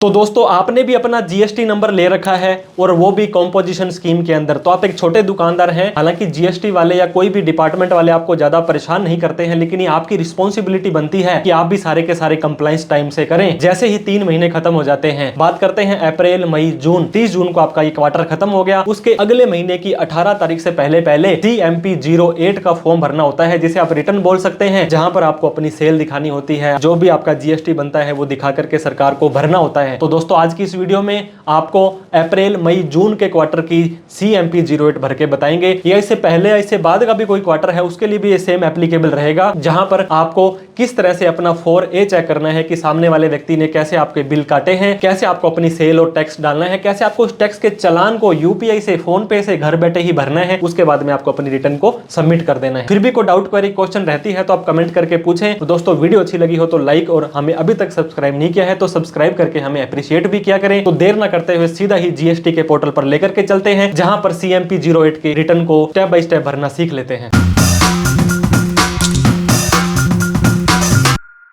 तो दोस्तों आपने भी अपना जीएसटी नंबर ले रखा है और वो भी कॉम्पोजिशन स्कीम के अंदर। तो आप एक छोटे दुकानदार हैं, हालांकि जीएसटी वाले या कोई भी डिपार्टमेंट वाले आपको ज्यादा परेशान नहीं करते हैं, लेकिन ये आपकी रिस्पॉन्सिबिलिटी बनती है कि आप भी सारे के सारे कंप्लायंस टाइम से करें। जैसे ही 3 महीने खत्म हो जाते हैं, बात करते हैं अप्रैल, मई, जून, 30 जून को आपका ये क्वार्टर खत्म हो गया। उसके अगले महीने की 18 तारीख से पहले CMP08 का फॉर्म भरना होता है, जिसे आप रिटर्न बोल सकते हैं, जहां पर आपको अपनी सेल दिखानी होती है, जो भी आपका जीएसटी बनता है वो दिखा करके सरकार को भरना होता है। तो दोस्तों आज की इस वीडियो में आपको अप्रैल, मई, जून के क्वार्टर की CMP08 भर के बताएंगे। या इससे पहले या इससे बाद का भी कोई क्वार्टर है उसके लिए भी ये सेम एप्लीकेबल रहेगा, जहां पर आपको किस तरह से अपना 4A चेक करना है कि सामने वाले व्यक्ति ने कैसे आपके बिल काटे हैं, कैसे आपको अपनी सेल और टैक्स डालना है, कैसे आपको उस टैक्स के चालान को यूपीआई से, फोन पे से घर बैठे ही भरना है। उसके बाद में आपको अपनी रिटर्न को सबमिट कर देना है। फिर भी कोई डाउट, क्वेरी, क्वेश्चन रहती है तो आप कमेंट करके पूछें। तो दोस्तों वीडियो अच्छी लगी हो तो लाइक, और हमें अभी तक सब्सक्राइब नहीं किया है तो सब्सक्राइब करके हमें अप्रिशिएट भी किया करें। तो देर ना करते हुए सीधा ही जीएसटी के पोर्टल पर लेकर के चलते हैं, जहां पर CMP08 के रिटर्न को स्टेप बाय स्टेप भरना सीख लेते हैं।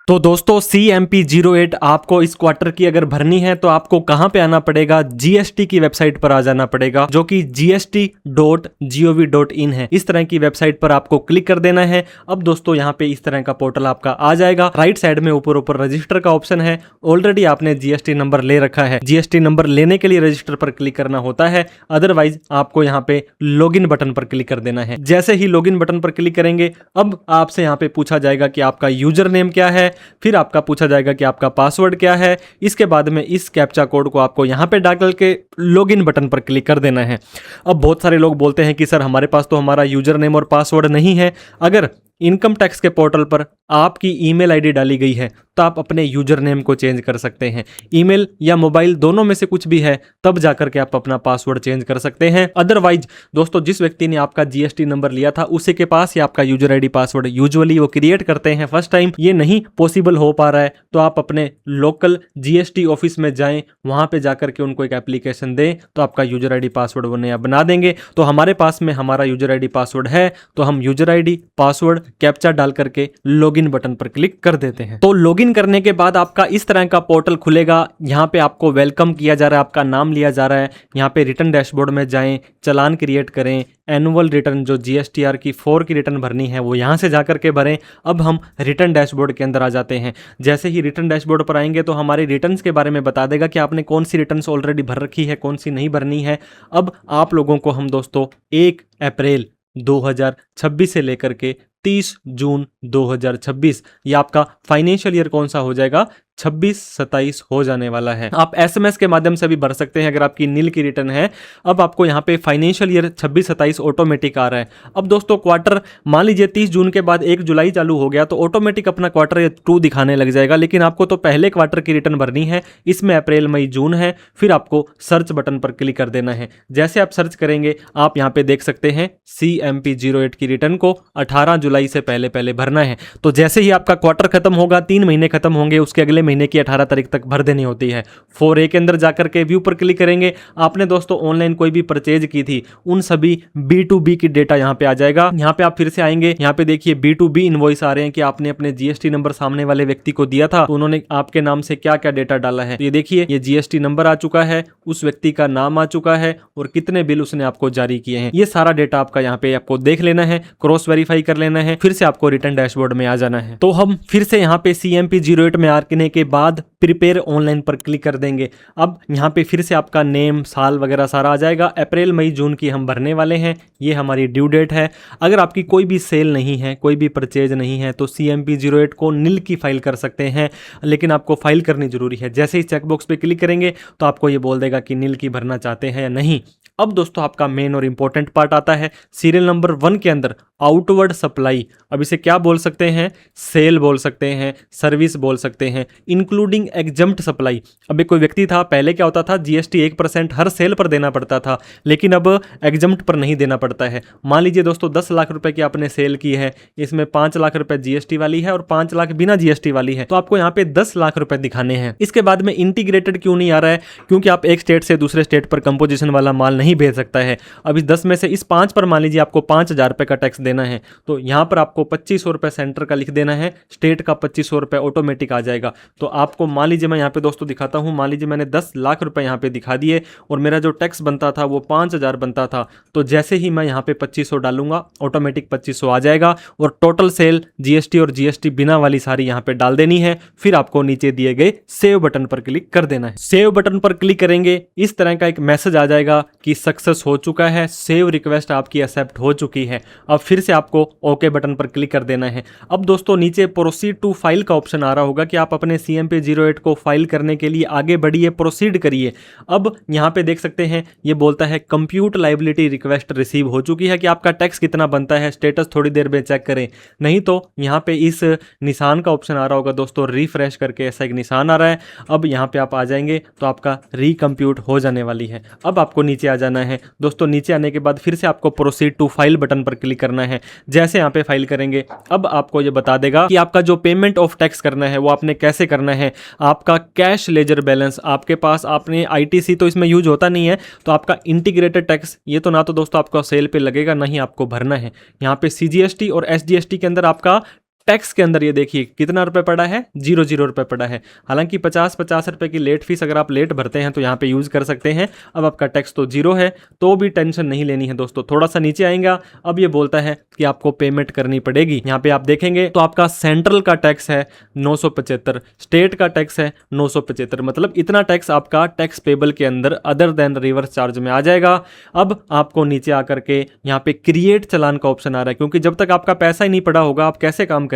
तो दोस्तों CMP08 आपको इस क्वार्टर की अगर भरनी है तो आपको कहां पे आना पड़ेगा, जीएसटी की वेबसाइट पर आ जाना पड़ेगा, जो कि gst.gov.in है। इस तरह की वेबसाइट पर आपको क्लिक कर देना है। अब दोस्तों यहां पे इस तरह का पोर्टल आपका आ जाएगा। राइट साइड में ऊपर ऊपर रजिस्टर का ऑप्शन है। ऑलरेडी आपने जीएसटी नंबर ले रखा है, जीएसटी नंबर लेने के लिए रजिस्टर पर क्लिक करना होता है, अदरवाइज आपको यहाँ पे लॉगिन बटन पर क्लिक कर देना है। जैसे ही लॉगिन बटन पर क्लिक करेंगे, अब आपसे यहाँ पे पूछा जाएगा कि आपका यूजर नेम क्या है, फिर आपका पूछा जाएगा कि आपका पासवर्ड क्या है। इसके बाद में इस कैप्चा कोड को आपको यहाँ पे डाल के लॉगिन बटन पर क्लिक कर देना है। अब बहुत सारे लोग बोलते हैं कि सर हमारे पास तो हमारा यूजर नेम और पासवर्ड नहीं है। अगर इनकम टैक्स के पोर्टल पर आपकी ईमेल आईडी डाली गई है तो आप अपने यूजर नेम को चेंज कर सकते हैं। ईमेल या मोबाइल दोनों में से कुछ भी है तब जाकर के आप अपना पासवर्ड चेंज कर सकते हैं। अदरवाइज दोस्तों जिस व्यक्ति ने आपका जीएसटी नंबर लिया था उसी के पास ही आपका यूजर आईडी पासवर्ड यूजुअली वो क्रिएट करते हैं। फर्स्ट टाइम ये नहीं पॉसिबल हो पा रहा है तो आप अपने लोकल जीएसटी ऑफिस में जाएं, वहां पे जाकर के उनको एक एप्लीकेशन दें तो आपका यूजर आईडी पासवर्ड वो नया बना देंगे। तो हमारे पास में हमारा यूजर आईडी पासवर्ड है तो हम यूजर आईडी, पासवर्ड, कैप्चा डाल करके लॉगिन बटन पर क्लिक कर देते हैं। तो लॉगिन करने के बाद आपका इस तरह का पोर्टल खुलेगा। यहाँ पे आपको वेलकम किया जा रहा है, आपका नाम लिया जा रहा है। यहाँ पे रिटर्न डैशबोर्ड में जाएं, चालान क्रिएट करें, एनुअल रिटर्न जो जीएसटीआर की 4 की रिटर्न भरनी है वो यहाँ से जाकर के भरें। अब हम रिटर्न डैशबोर्ड के अंदर आ जाते हैं। जैसे ही रिटर्न डैशबोर्ड पर आएंगे तो हमारे रिटर्न्स के बारे में बता देगा कि आपने कौन सी रिटर्न्स ऑलरेडी भर रखी है, कौन सी नहीं भरनी है। अब आप लोगों को हम दोस्तों 1 अप्रैल 2026 से लेकर के 30 जून 2026 ये आपका फाइनेंशियल ईयर कौन सा हो जाएगा, 26-27 हो जाने वाला है। आप एसएमएस के माध्यम से भी भर सकते हैं अगर आपकी नील की रिटर्न है। अब आपको यहाँ पे फाइनेंशियल ईयर 26-27 ऑटोमेटिक आ रहा है। अब दोस्तों क्वार्टर मान लीजिए 30 जून के बाद 1 जुलाई चालू हो गया तो ऑटोमेटिक अपना क्वार्टर 2 दिखाने लग जाएगा, लेकिन आपको तो पहले क्वार्टर की रिटर्न भरनी है। इसमें अप्रैल, मई, जून है। फिर आपको सर्च बटन पर क्लिक कर देना है। जैसे आप सर्च करेंगे आप यहाँ पे देख सकते हैं CMP08 की रिटर्न को 18 जुलाई से पहले पहले भरना है। तो जैसे ही आपका क्वार्टर खत्म होगा, 3 महीने खत्म होंगे, उसके अगले महीने की 18 तारीख तक भर देनी होती है। 4A के अंदर जाकर के व्यू पर क्लिक करेंगे। आपने दोस्तों ऑनलाइन कोई भी परचेज की थी उन सभी B2B की डेटा यहाँ पे आ जाएगा। यहाँ पे आप फिर से आएंगे, यहाँ पे देखिए B2B इनवॉइस आ रहे हैं कि आपने अपने जीएसटी नंबर सामने वाले व्यक्ति को दिया था तो उन्होंने आपके नाम से क्या क्या डेटा डाला है। तो ये देखिए ये जीएसटी नंबर आ चुका है, उस व्यक्ति का नाम आ चुका है और कितने बिल उसने आपको जारी किए हैं। ये सारा डेटा आपका यहाँ पे आपको देख लेना है, क्रॉस वेरीफाई कर लेना है, फिर से आपको रिटर्न डैशबोर्ड में आ जाना है। तो हम फिर से यहाँ पे CMP08 में आने के बाद प्रिपेयर ऑनलाइन पर क्लिक कर देंगे। अब यहाँ पे फिर से आपका नेम, साल वगैरह सारा आ जाएगा। अप्रैल, मई, जून की हम भरने वाले हैं, ये हमारी ड्यू डेट है। अगर आपकी कोई भी सेल नहीं है, कोई भी परचेज नहीं है तो CMP08 को नील की फाइल कर सकते हैं, लेकिन आपको फाइल करनी जरूरी है। जैसे ही चेकबॉक्स पे क्लिक करेंगे तो आपको ये बोल देगा कि नील की भरना चाहते हैं या नहीं। अब दोस्तों आपका मेन और इंपॉर्टेंट पार्ट आता है सीरियल नंबर 1 के अंदर आउटवर्ड सप्लाई। अब इसे क्या बोल सकते हैं, सेल बोल सकते हैं, सर्विस बोल सकते हैं, इंक्लूडिंग एग्जम्प्ट सप्लाई। अब एक कोई व्यक्ति था, पहले क्या होता था जीएसटी 1% हर सेल पर देना पड़ता था, लेकिन अब एग्जम्प्ट पर नहीं देना पड़ता है। मान लीजिए दोस्तों 10 लाख रुपए की आपने सेल की है, इसमें 5 लाख रुपए जीएसटी वाली है और 5 लाख बिना जीएसटी वाली है, तो आपको यहाँ पे 10 लाख रुपए दिखाने हैं। इसके बाद में इंटीग्रेटेड क्यों नहीं आ रहा है, क्योंकि आप एक स्टेट से दूसरे स्टेट पर कंपोजिशन वाला माल नहीं भेज सकता है। अब इस 10 में से इस 5 पर मान लीजिए आपको 5,000 रुपए का टैक्स देना है। तो यहाँ पर आपको 2500 रुपये सेंटर का लिख देना है, स्टेट का 2500 रुपये ऑटोमेटिक आ जाएगा। तो आपको मान लीजिए मैं यहाँ पे दोस्तों दिखाता हूँ, मान लीजिए मैंने 10 लाख रुपए यहाँ पे दिखा दिए और मेरा जो टैक्स बनता था वो 5000 बनता था। तो जैसे ही मैं यहाँ पे 2500 डालूंगा ऑटोमेटिक 2500 आ जाएगा और टोटल सेल जीएसटी और जीएसटी बिना वाली सारी यहाँ पे डाल देनी है। फिर आपको नीचे दिए गए सेव बटन पर क्लिक कर देना है। सेव बटन पर क्लिक करेंगे इस तरह का एक मैसेज आ जाएगा कि सक्सेस हो चुका है, सेव रिक्वेस्ट आपकी एक्सेप्ट हो चुकी है। अब फिर से आपको ओके बटन पर क्लिक कर देना है। अब दोस्तों नीचे प्रोसीड टू फाइल का ऑप्शन आ रहा होगा कि आप अपने CMP-08 को फाइल करने के लिए आगे बढ़िए, प्रोसीड करिए। अब यहाँ पे देख सकते हैं ये बोलता है कंप्यूट लाइबिलिटी रिक्वेस्ट रिसीव हो चुकी है कि आपका टैक्स कितना बनता है, स्टेटस थोड़ी देर में चेक करें। नहीं तो यहाँ पे इस निशान का ऑप्शन आ रहा होगा दोस्तों, रिफ्रेश करके ऐसा एक निशान आ रहा है। अब यहाँ पे आप आ जाएंगे तो आपका रिकम्प्यूट हो जाने वाली है। अब आपको नीचे आ जाना है दोस्तों। नीचे आने के बाद फिर से आपको प्रोसीड टू फाइल बटन पर क्लिक करना है। जैसे यहाँ पे फाइल करेंगे अब आपको ये बता देगा कि आपका जो पेमेंट ऑफ टैक्स करना है वो आपने कैसे करना है। आपका कैश लेजर बैलेंस आपके पास, आपने ITC तो इसमें यूज होता नहीं है, तो आपका इंटीग्रेटेड टैक्स ये तो ना तो दोस्तों आपका सेल पे लगेगा, ना ही आपको भरना है। यहाँ पे CGST और SGST के अंदर आपका टैक्स के अंदर ये देखिए कितना रुपए पड़ा है, 0 रुपए पड़ा है। हालांकि 50 रुपए की लेट फीस अगर आप लेट भरते हैं तो यहाँ पे यूज कर सकते हैं। अब आपका टैक्स तो 0 है तो भी टेंशन नहीं लेनी है दोस्तों। थोड़ा सा नीचे आएगा, अब ये बोलता है कि आपको पेमेंट करनी पड़ेगी। यहाँ पे आप देखेंगे तो आपका सेंट्रल का टैक्स है 975, स्टेट का टैक्स है 975, मतलब इतना टैक्स आपका टैक्स पेबल के अंदर अदर देन रिवर्स चार्ज में आ जाएगा। अब आपको नीचे आकर के यहाँ पे क्रिएट चालान का ऑप्शन आ रहा है, क्योंकि जब तक आपका पैसा ही नहीं पड़ा होगा आप कैसे काम करेंगे।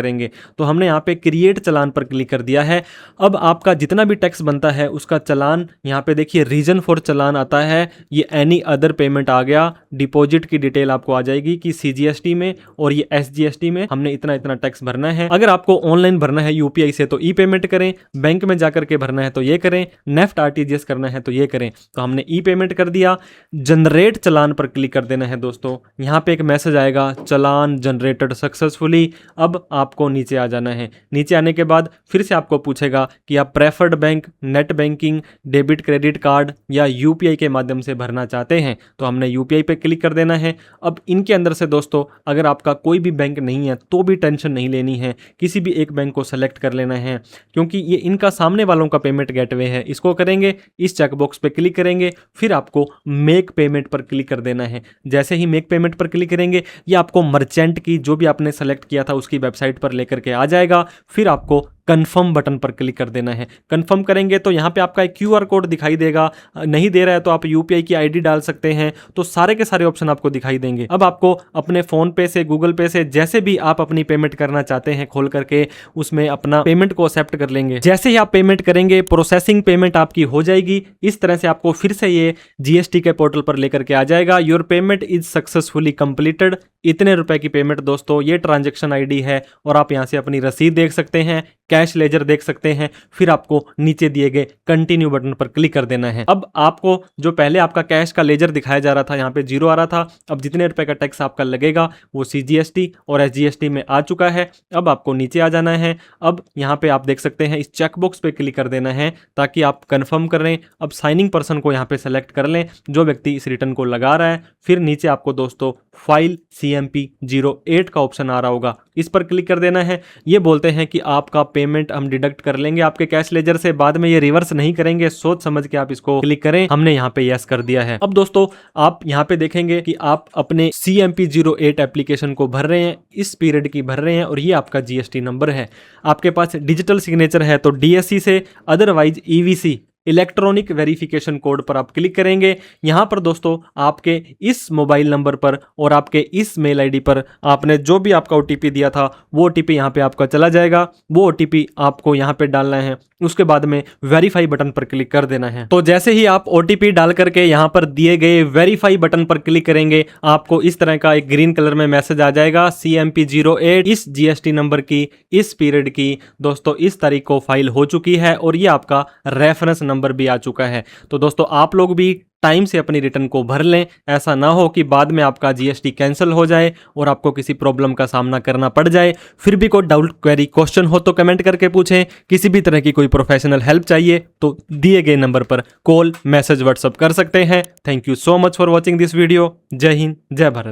तो हमने यहाँ पे क्रिएट चालान पर क्लिक कर दिया है। अब आपका जितना भी टैक्स बनता है उसका चालान यहाँ पे देखिए रीजन फॉर चालान आता है, ये एनी अदर पेमेंट आ गया। डिपॉजिट की डिटेल आपको आ जाएगी कि CGST में और ये SGST में हमने इतना इतना टैक्स भरना है। अगर आपको ऑनलाइन भरना है UPI से तो ई पेमेंट करें, बैंक में जाकर के भरना है तो ये करें, नेफ्ट RTGS करना है तो ये करें। तो हमने ई पेमेंट कर दिया। जनरेट चालान पर क्लिक कर देना है दोस्तों। यहाँ पे एक मैसेज आएगा चालान जनरेटेड सक्सेसफुली। अब आपको नीचे आ जाना है। नीचे आने के बाद फिर से आपको पूछेगा कि आप preferred bank, net banking, debit credit card या UPI के माध्यम से भरना चाहते हैं तो हमने UPI पे क्लिक कर देना है। अब इनके अंदर से दोस्तों अगर आपका कोई भी बैंक नहीं है तो भी टेंशन नहीं लेनी है, किसी भी एक बैंक को सेलेक्ट कर लेना है, क्योंकि ये इनका सामने वालों का पेमेंट गेटवे है। इसको करेंगे, इस चेकबॉक्स पे क्लिक करेंगे, फिर आपको मेक पेमेंट पर क्लिक कर देना है। जैसे ही मेक पेमेंट पर क्लिक करेंगे ये आपको मर्चेंट की जो भी आपने सेलेक्ट किया था उसकी वेबसाइट पर लेकर के आ जाएगा। फिर आपको कंफर्म बटन पर क्लिक कर देना है। कंफर्म करेंगे तो यहाँ पे आपका एक QR कोड दिखाई देगा, नहीं दे रहा है तो आप UPI की ID डाल सकते हैं। तो सारे के सारे ऑप्शन आपको दिखाई देंगे। अब आपको अपने फोन पे से, गूगल पे से, जैसे भी आप अपनी पेमेंट करना चाहते हैं खोल करके उसमें अपना पेमेंट को एक्सेप्ट कर लेंगे। जैसे ही आप पेमेंट करेंगे प्रोसेसिंग पेमेंट आपकी हो जाएगी। इस तरह से आपको फिर से ये GST के पोर्टल पर लेकर के आ जाएगा। Your payment is successfully completed, इतने रुपए की पेमेंट दोस्तों, ये ट्रांजेक्शन ID है और आप यहाँ से अपनी रसीद देख सकते हैं, कैश लेजर देख सकते हैं। फिर आपको नीचे दिए गए कंटिन्यू बटन पर क्लिक कर देना है। अब आपको जो पहले आपका कैश का लेजर दिखाया जा रहा था यहाँ पे 0 आ रहा था, अब जितने रुपए का टैक्स आपका लगेगा वो CGST और SGST में आ चुका है। अब आपको नीचे आ जाना है। अब यहाँ पे आप देख सकते हैं इस चेकबॉक्स पे क्लिक कर देना है ताकि आप कंफर्म करें। अब साइनिंग पर्सन को यहाँ पे सेलेक्ट कर लें, जो व्यक्ति इस रिटर्न को लगा रहा है। फिर नीचे आपको दोस्तों फाइल CMP-08 का ऑप्शन आ रहा होगा, इस पर क्लिक कर देना है। ये बोलते हैं कि आपका पेमेंट हम डिडक्ट कर लेंगे आपके कैश लेजर से, बाद में ये रिवर्स नहीं करेंगे, सोच समझ के आप इसको क्लिक करें। हमने यहाँ पे यस कर दिया है। अब दोस्तों आप यहाँ पे देखेंगे कि आप अपने CMP-08 एप्लीकेशन को भर रहे हैं, इस पीरियड की भर रहे हैं और ये आपका GST नंबर है। आपके पास डिजिटल सिग्नेचर है तो DSC से, otherwise EVC electronic verification code पर आप क्लिक करेंगे। यहाँ पर दोस्तों आपके इस मोबाइल नंबर पर और आपके इस मेल ID पर आपने जो भी आपका OTP दिया था वो OTP यहाँ पे आपका चला जाएगा। वो OTP आपको यहाँ पे डालना है, उसके बाद में वेरीफाई बटन पर क्लिक कर देना है। तो जैसे ही आप OTP डाल करके यहाँ पर दिए गए वेरीफाई बटन पर क्लिक करेंगे आपको इस तरह का एक ग्रीन कलर में मैसेज आ जाएगा, CMP-08 इस GST नंबर की, इस पीरियड की दोस्तों इस तारीख को फाइल हो चुकी है और ये आपका रेफरेंस नंबर भी आ चुका है। तो दोस्तों आप लोग भी टाइम से अपनी रिटर्न को भर लें, ऐसा ना हो कि बाद में आपका GST कैंसिल हो जाए और आपको किसी प्रॉब्लम का सामना करना पड़ जाए। फिर भी कोई डाउट, क्वेरी, क्वेश्चन हो तो कमेंट करके पूछें। किसी भी तरह की कोई प्रोफेशनल हेल्प चाहिए तो दिए गए नंबर पर कॉल, मैसेज, व्हाट्सएप कर सकते हैं। Thank you so much for watching this video. जय हिंद, जय भारत।